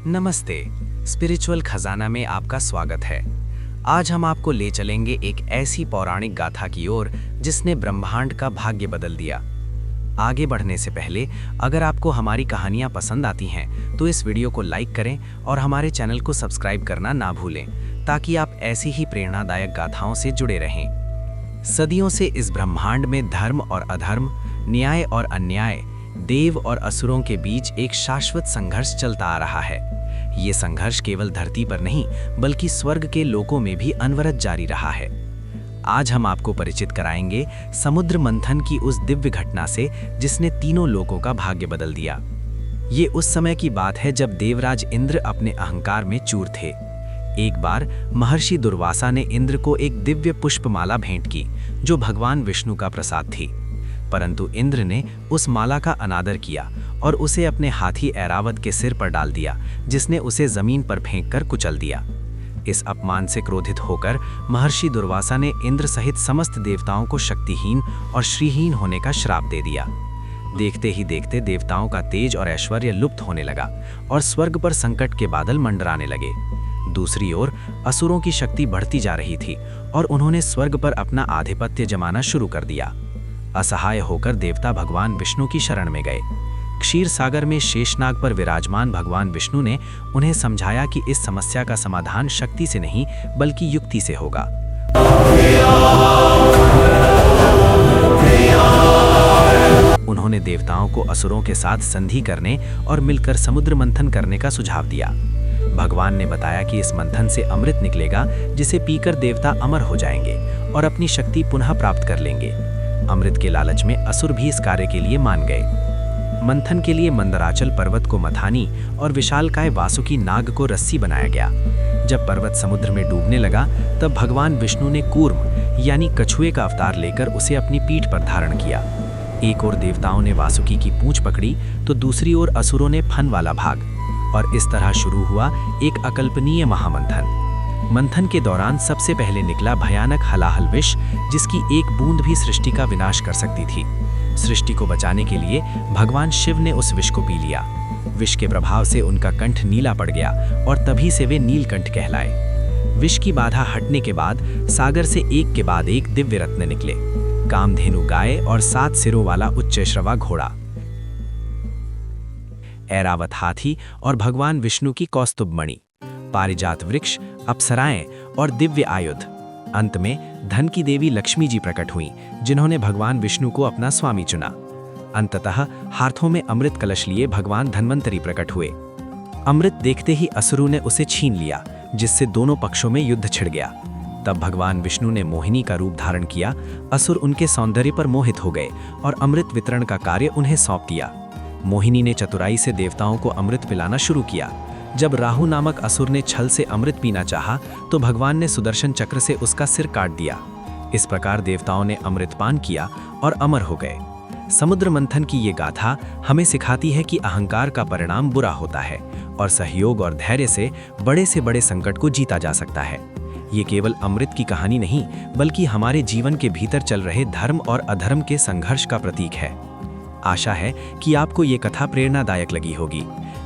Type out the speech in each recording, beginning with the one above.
नमस्ते, स्पिरिचुअल खजाना में आपका स्वागत है। आज हम आपको ले चलेंगे एक ऐसी पौराणिक गाथा की ओर जिसने ब्रह्मांड का भाग्य बदल दिया। आगे बढ़ने से पहले अगर आपको हमारी कहानियां पसंद आती हैं तो इस वीडियो को लाइक करें और हमारे चैनल को सब्सक्राइब करना ना भूलें ताकि आप ऐसी ही प्रेरणादायक गाथाओं से जुड़े रहें। सदियों से इस ब्रह्मांड में धर्म और अधर्म, न्याय और अन्याय, देव और असुरों के बीच एक शाश्वत संघर्ष चलता आ रहा है। ये संघर्ष केवल धरती पर नहीं बल्कि स्वर्ग के लोकों में भी अनवरत जारी रहा है। आज हम आपको परिचित कराएंगे समुद्र मंथन की उस दिव्य घटना से जिसने तीनों लोकों का भाग्य बदल दिया। ये उस समय की बात है जब देवराज इंद्र अपने अहंकार में चूर थे। एक बार महर्षि दुर्वासा ने इंद्र को एक दिव्य पुष्पमाला भेंट की जो भगवान विष्णु का प्रसाद थी, परंतु इंद्र ने उस माला का अनादर किया और उसे अपने हाथी ऐरावत के सिर पर डाल दिया, जिसने उसे जमीन पर फेंककर कुचल दिया। इस अपमान से क्रोधित होकर महर्षि दुर्वासा ने इंद्र सहित समस्त देवताओं को शक्तिहीन और श्रीहीन होने का श्राप दे दिया। देखते ही देखते देवताओं का तेज और ऐश्वर्य लुप्त होने लगा और स्वर्ग पर संकट के बादल मंडराने लगे। दूसरी ओर असुरों की शक्ति बढ़ती जा रही थी और उन्होंने स्वर्ग पर अपना आधिपत्य जमाना शुरू कर दिया। असहाय होकर देवता भगवान विष्णु की शरण में गए। क्षीर सागर में शेषनाग पर विराजमान भगवान विष्णु ने उन्हें समझाया कि इस समस्या का समाधान शक्ति से नहीं बल्कि युक्ति से होगा। उन्होंने देवताओं को असुरों के साथ संधि करने और मिलकर समुद्र मंथन करने का सुझाव दिया। भगवान ने बताया कि इस मंथन से अमृत निकलेगा जिसे पीकर देवता अमर हो जाएंगे और अपनी शक्ति पुनः प्राप्त कर लेंगे। अमृत के लालच में असुर भी इस कार्य के लिए मान गए। मंथन के लिए मंदराचल पर्वत को मथानी और विशालकाय वासुकी नाग को रस्सी बनाया गया। जब पर्वत समुद्र में डूबने लगा तब भगवान विष्णु ने कूर्म यानी कछुए का अवतार लेकर उसे अपनी पीठ पर धारण किया। एक ओर देवताओं ने वासुकी की पूंछ पकड़ी तो दूसरी ओर असुरों ने फन वाला भाग, और इस तरह शुरू हुआ एक अकल्पनीय महामंथन। मंथन के दौरान सबसे पहले निकला भयानक हलाहल विष, जिसकी एक बूंद भी सृष्टि का विनाश कर सकती थी। सृष्टि को बचाने के लिए भगवान शिव ने उस विष को पी लिया। विष के प्रभाव से उनका कंठ नीला पड़ गया और तभी से वे नीलकंठ कहलाए। विष की बाधा हटने के बाद सागर से एक के बाद एक दिव्य रत्न निकले। कामधेनु गाय और 7 सिरों वाला उच्चैश्रवा घोड़ा, ऐरावत हाथी और भगवान विष्णु की कौस्तुभ मणि, पारिजात वृक्ष, अप्सराएं और दिव्य आयुध। अंत में धन की देवी लक्ष्मी जी प्रकट हुईं, जिन्होंने भगवान विष्णु को अपना स्वामी चुना। अंततः हाथों में अमृत कलश लिए भगवान धन्वंतरी प्रकट हुए। अमृत देखते ही असुरों ने उसे छीन लिया, जिससे दोनों पक्षों में युद्ध छिड़ गया। तब भगवान विष्णु ने मोहिनी का रूप धारण किया। असुर उनके सौंदर्य पर मोहित हो गए और अमृत वितरण का कार्य उन्हें सौंप दिया। मोहिनी ने चतुराई से देवताओं को अमृत पिलाना शुरू किया। जब राहु नामक असुर ने छल से अमृत पीना चाहा तो भगवान ने सुदर्शन चक्र से उसका सिर काट दिया। इस प्रकार देवताओं ने अमृतपान किया और अमर हो गए। समुद्र मंथन की ये गाथा हमें सिखाती है कि अहंकार का परिणाम बुरा होता है और सहयोग और धैर्य से बड़े संकट को जीता जा सकता है। ये केवल अमृत की कहानी नहीं बल्कि हमारे जीवन के भीतर चल रहे धर्म और अधर्म के संघर्ष का प्रतीक है। आशा है कि आपको ये कथा प्रेरणादायक लगी होगी।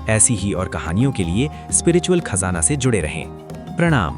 ऐसी ही और कहानियों के लिए स्पिरिचुअल खजाना से जुड़े रहें। प्रणाम।